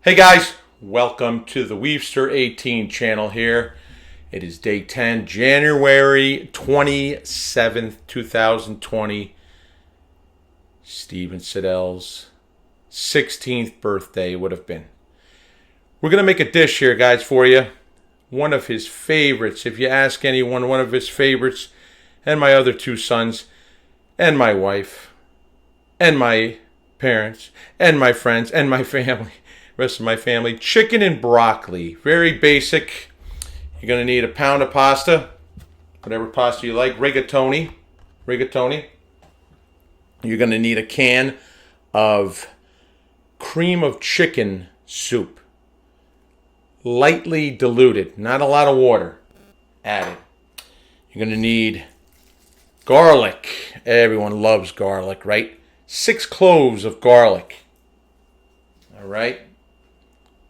Hey guys, welcome to the Weavster 18 channel here. It is day 10, January 27th, 2020. Steven Siddell's 16th birthday would have been. We're going to make a dish here, guys, for you. One of his favorites. If you ask anyone, one of his favorites. And my other two sons. And my wife. And my parents. And my friends. And my family. Rest of my family. Chicken and broccoli. Very basic. You're going to need a pound of pasta. Whatever pasta you like. Rigatoni. You're going to need a can of cream of chicken soup. Lightly diluted. Not a lot of water added. You're going to need garlic. Everyone loves garlic, right? 6 cloves of garlic. All right.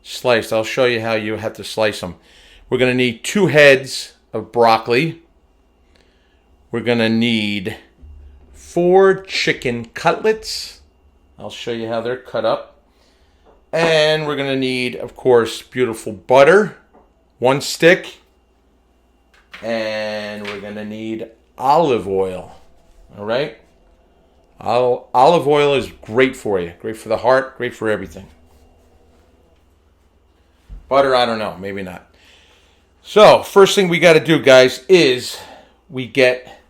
Sliced. I'll show you how you have to slice them. We're going to need 2 heads of broccoli. We're going to need 4 chicken cutlets. I'll show you how they're cut up. And we're going to need, of course, beautiful butter. 1 stick. And we're going to need olive oil. All right? Olive oil is great for you. Great for the heart. Great for everything. Butter, I don't know. Maybe not. So, first thing we got to do, guys, is we get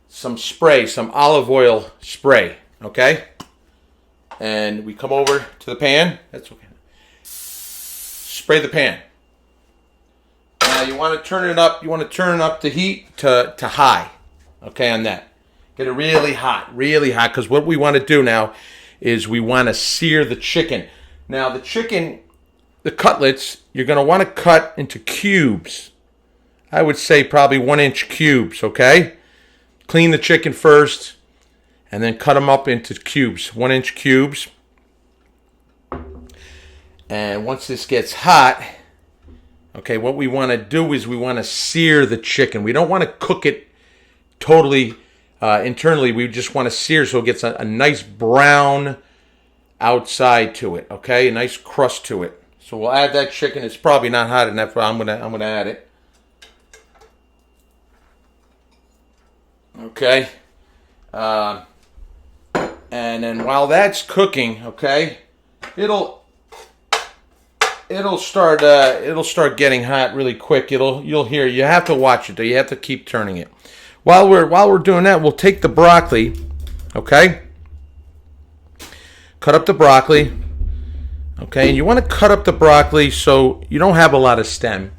some spray, some olive oil spray, okay? And we come over to the pan. That's okay. Spray the pan. Now, you want to turn it up. You want to turn up the heat to high, okay, on that. Get it really hot, because what we want to do now is we want to sear the chicken. Now, the chicken... The cutlets, you're going to want to cut into cubes. I would say probably 1-inch cubes, okay? Clean the chicken first, and then cut them up into cubes, 1-inch cubes. And once this gets hot, okay, what we want to do is we want to sear the chicken. We don't want to cook it totally internally. We just want to sear so it gets a nice brown outside to it, okay? A nice crust to it. So we'll add that chicken. It's probably not hot enough, but I'm gonna add it. Okay. And then while that's cooking, okay, it'll start getting hot really quick. You'll hear. You have to watch it though. You have to keep turning it. While we're doing that, we'll take the broccoli. Okay. Cut up the broccoli. Okay, and you want to cut up the broccoli so you don't have a lot of stem.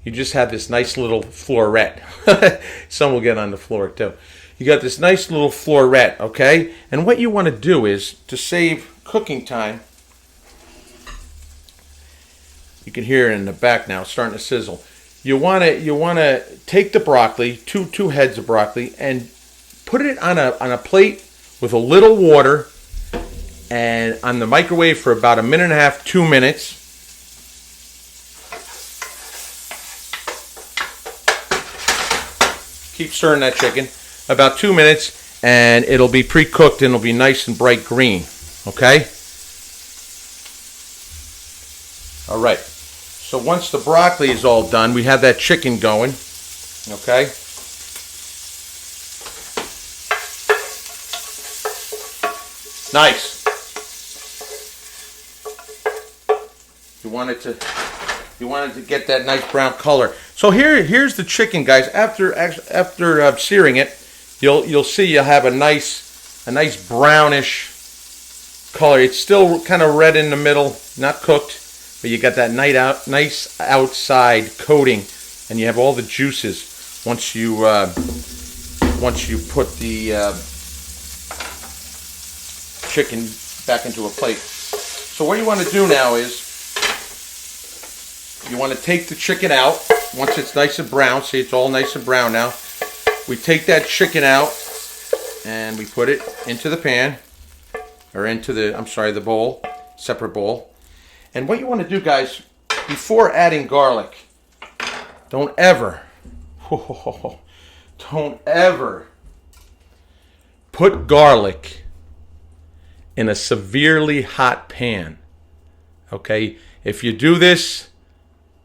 You just have this nice little floret. Some will get on the floor too. You got this nice little floret, okay? And what you want to do is, to save cooking time, you can hear it in the back now, it's starting to sizzle. You want to take the broccoli, two heads of broccoli, and put it on a plate with a little water. And on the microwave for about 1.5 minutes, 2 minutes. Keep stirring that chicken. About 2 minutes, and it'll be pre-cooked and it'll be nice and bright green. Okay? All right. So once the broccoli is all done, we have that chicken going. Okay? Nice. You wanted to get that nice brown color. So here's the chicken, guys. After searing it, you'll see you'll have a nice brownish color. It's still kind of red in the middle, not cooked, but you got that nice outside coating, and you have all the juices once you put the chicken back into a plate. So what you want to do now is you want to take the chicken out once it's nice and brown. See, it's all nice and brown now. We take that chicken out and we put it into the pan, or into the bowl, separate bowl. And what you want to do, guys, before adding garlic, don't ever put garlic in a severely hot pan. Okay, if you do this,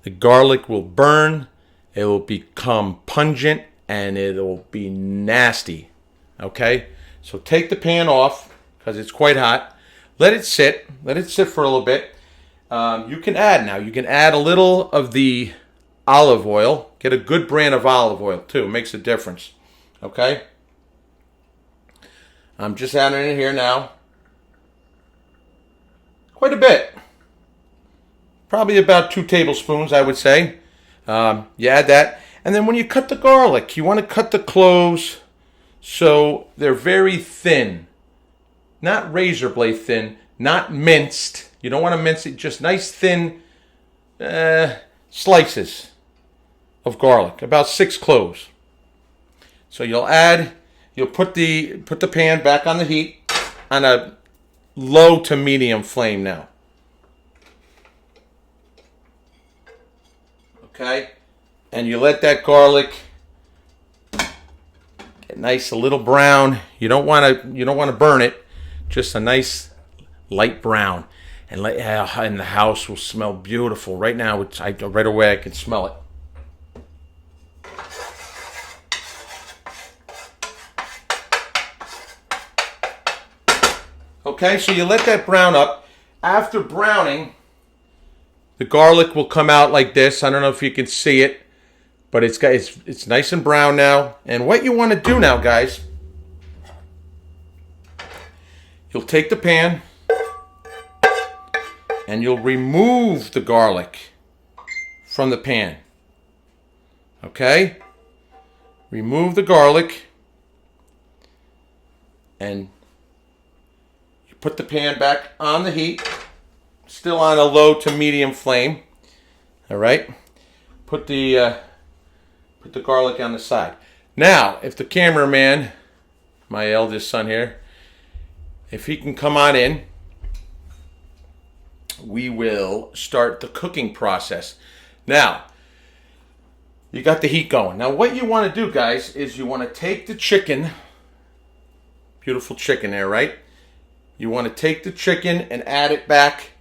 the garlic will burn, it will become pungent, and it'll be nasty. Okay, so take the pan off because it's quite hot. Let it sit for a little bit. You can add a little of the olive oil. Get a good brand of olive oil too. It makes a difference. Okay, I'm just adding it here now. Quite a bit. Probably about 2 tablespoons, I would say. You add that. And then when you cut the garlic, you want to cut the cloves so they're very thin. Not razor blade thin, not minced. You don't want to mince it, just nice thin slices of garlic, about 6 cloves. So you'll put the pan back on the heat on a low to medium flame now. Okay? And you let that garlic get nice, a little brown. You don't want to burn it. Just a nice light brown. And the house will smell beautiful. Right now, right away I can smell it. Okay, so you let that brown up. After browning, the garlic will come out like this. I don't know if you can see it, but it's nice and brown now. And what you want to do now, guys, you'll take the pan and you'll remove the garlic from the pan. Okay? Remove the garlic and you put the pan back on the heat, still on a low to medium flame. All right? Put the garlic on the side. Now, if the cameraman, my eldest son here, if he can come on in, we will start the cooking process. Now, you got the heat going. Now, what you want to do, guys, is you want to take the chicken, beautiful chicken there, right? You want to take the chicken and add it back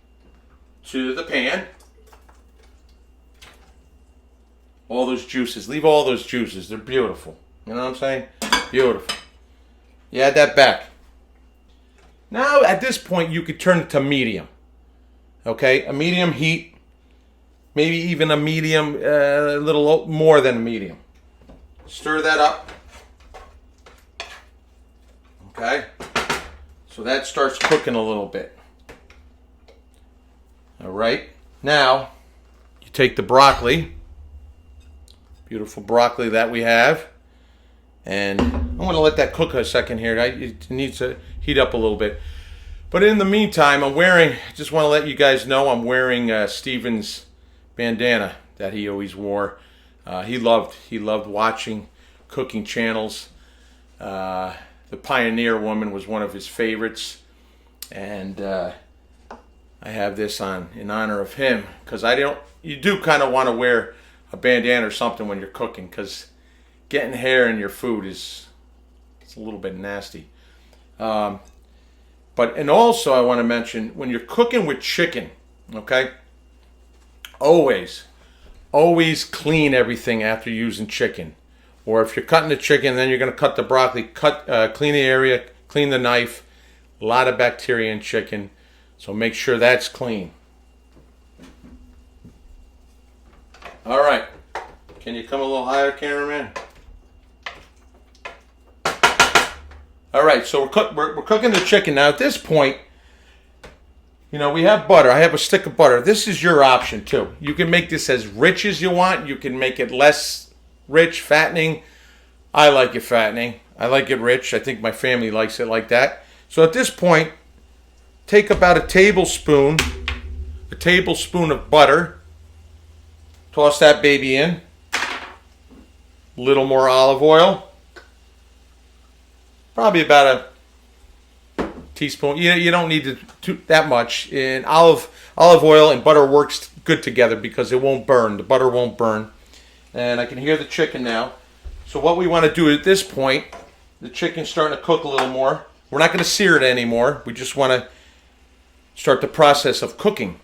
to the pan. All those juices, leave all those juices. They're beautiful. You know what I'm saying? Beautiful. You add that back. Now, at this point, you could turn it to medium. Okay, a medium heat, maybe even a medium, a little more than a medium. Stir that up. Okay, so that starts cooking a little bit. All right, now you take the broccoli, beautiful broccoli that we have, and I'm going to let that cook a second here. It needs to heat up a little bit. But in the meantime, just want to let you guys know I'm wearing Steven's bandana that he always wore. He loved watching cooking channels. The Pioneer Woman was one of his favorites. And I have this on in honor of him. Because you do kind of want to wear a bandana or something when you're cooking. Because getting hair in your food it's a little bit nasty. And also I want to mention, when you're cooking with chicken, okay, always clean everything after using chicken. Or if you're cutting the chicken, then you're going to cut the broccoli, clean the area, clean the knife. A lot of bacteria in chicken, so make sure that's clean. All right, can you come a little higher, cameraman? All right, so we're cooking the chicken. Now at this point, we have butter. I have a stick of butter. This is your option too. You can make this as rich as you want. You can make it less rich, fattening. I like it fattening. I like it rich. I think my family likes it like that. So at this point, take about a tablespoon of butter. Toss that baby in. A little more olive oil. Probably about a teaspoon. You don't need that much. And olive oil and butter works good together because it won't burn. The butter won't burn. And I can hear the chicken now. So what we want to do at this point, the chicken's starting to cook a little more. We're not going to sear it anymore. We just want to start the process of cooking.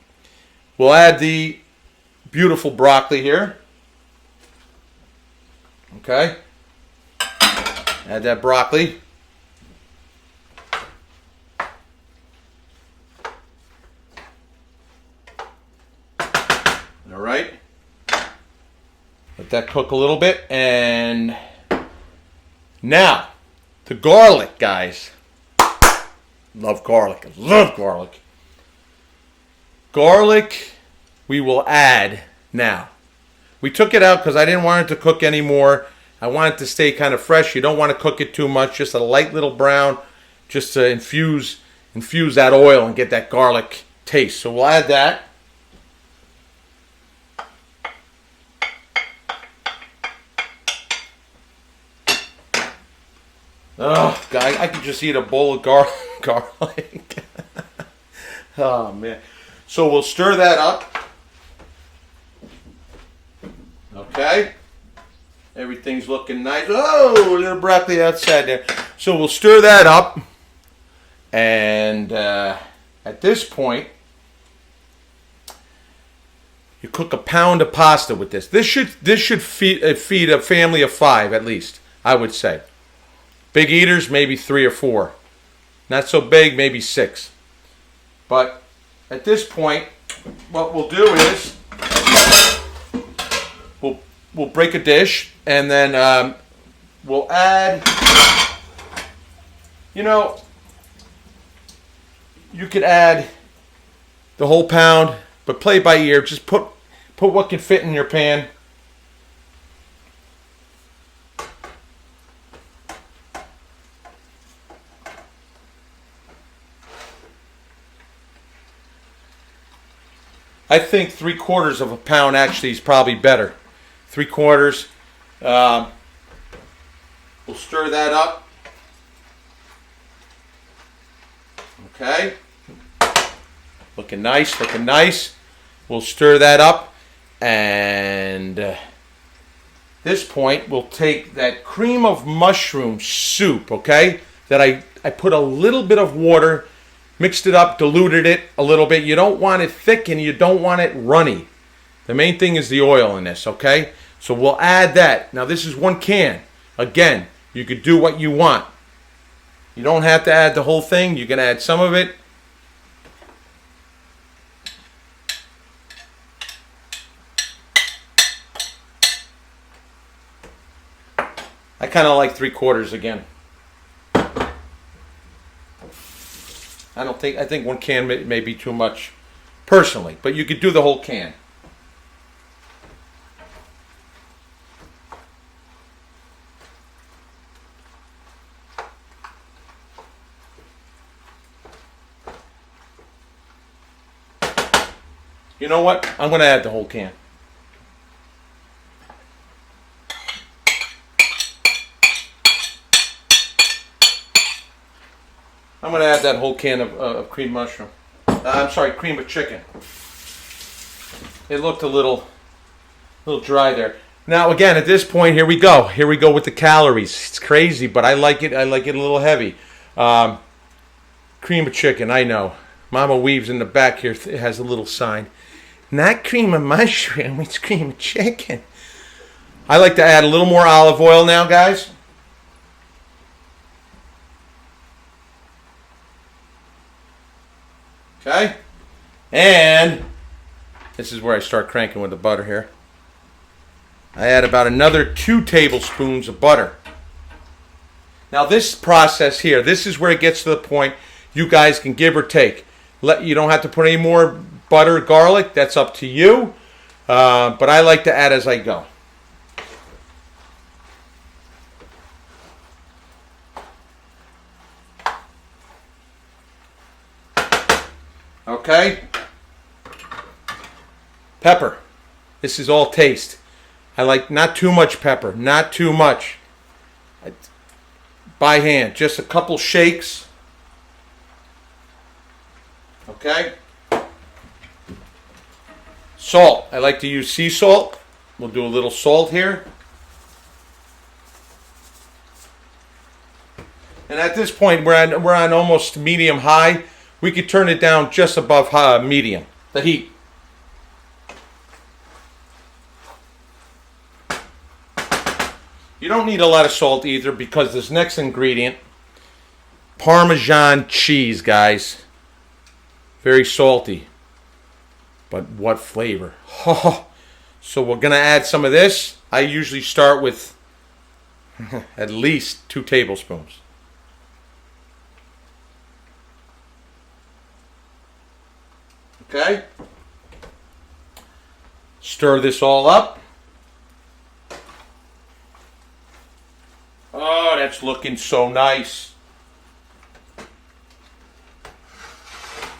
We'll add the beautiful broccoli here. Okay. Add that broccoli. All right. Let that cook a little bit. And now, the garlic, guys. Love garlic. I love garlic. Garlic, we will add now. We took it out because I didn't want it to cook anymore. I want it to stay kind of fresh. You don't want to cook it too much. Just a light little brown, just to infuse that oil and get that garlic taste. So we'll add that. Oh, God, I could just eat a bowl of garlic. Oh, man. So we'll stir that up. Okay. Everything's looking nice. Oh, a little broccoli outside there. So we'll stir that up. And at this point, you cook a pound of pasta with this. This should feed a family of 5 at least, I would say. Big eaters, maybe 3 or 4. Not so big, maybe 6. But at this point, what we'll do is we'll break a dish, and then we'll add, you could add the whole pound, but play by ear. Just put what can fit in your pan. I think 3/4 of a pound actually is probably better. 3/4. We'll stir that up. Okay. Looking nice, looking nice. We'll stir that up. And this point, we'll take that cream of mushroom soup, okay? That I put a little bit of water, mixed it up, diluted it a little bit. You don't want it thick and you don't want it runny. The main thing is the oil in this, okay? So we'll add that. Now this is 1 can. Again, you could do what you want. You don't have to add the whole thing. You can add some of it. I kind of like 3/4 again. I think 1 can may be too much personally, but you could do the whole can. You know what? I'm going to add the whole can. I'm going to add that whole can of cream mushroom. I'm sorry, cream of chicken. It looked a little dry there. Now again, at this point, here we go. Here we go with the calories. It's crazy, but I like it. I like it a little heavy. Cream of chicken, I know. Mama Weaves in the back here has a little sign. Not cream of mushroom, it's cream of chicken. I like to add a little more olive oil now, guys. Okay. And this is where I start cranking with the butter here. I add about another 2 tablespoons of butter. Now this process here, this is where it gets to the point you guys can give or take. You don't have to put any more butter, garlic. That's up to you. But I like to add as I go. Okay. Pepper. This is all taste. I like not too much pepper. Not too much. By hand. Just a couple shakes. Okay. Salt. I like to use sea salt. We'll do a little salt here. And at this point, we're on almost medium high. We could turn it down just above medium, the heat. You don't need a lot of salt either because this next ingredient, Parmesan cheese, guys. Very salty. But what flavor. So we're going to add some of this. I usually start with at least 2 tablespoons. Okay? Stir this all up. Oh, that's looking so nice.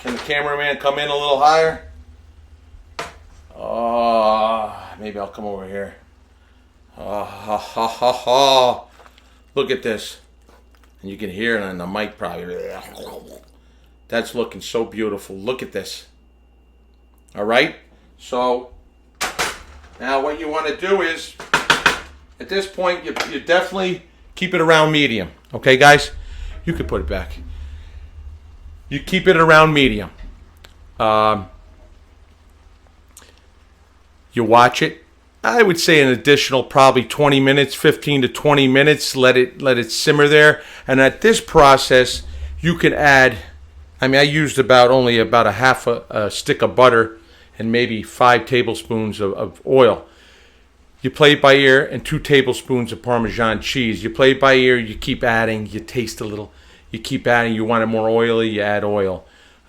Can the cameraman come in a little higher? Oh, maybe I'll come over here. Oh, ha, ha, ha, ha. Look at this. And you can hear it on the mic probably. That's looking so beautiful. Look at this. All right? So, now what you want to do is, at this point, you definitely keep it around medium. Okay, guys? You can put it back. You keep it around medium. You watch it. I would say an additional probably 20 minutes, 15 to 20 minutes. Let it simmer there. And at this process, you can add, I used only about a half a stick of butter and maybe 5 tablespoons of oil. You play it by ear, and 2 tablespoons of Parmesan cheese. You play it by ear, you keep adding, you taste a little. You keep adding, you want it more oily, you add oil.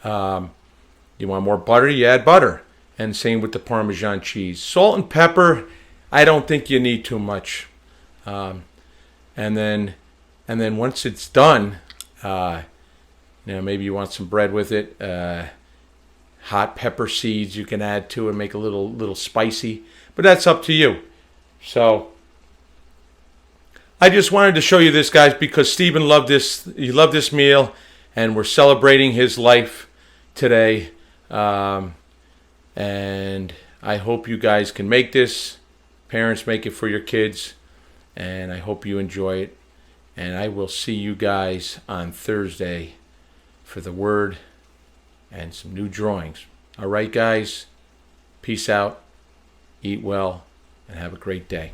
You want more butter, you add butter. And same with the Parmesan cheese. Salt and pepper, I don't think you need too much. And then once it's done, maybe you want some bread with it. Hot pepper seeds you can add to it, make a little spicy. But that's up to you. So I just wanted to show you this, guys, because Stephen loved this. He loved this meal, and we're celebrating his life today. And I hope you guys can make this. Parents, make it for your kids. And I hope you enjoy it. And I will see you guys on Thursday for the word and some new drawings. All right, guys? Peace out. Eat well. And have a great day.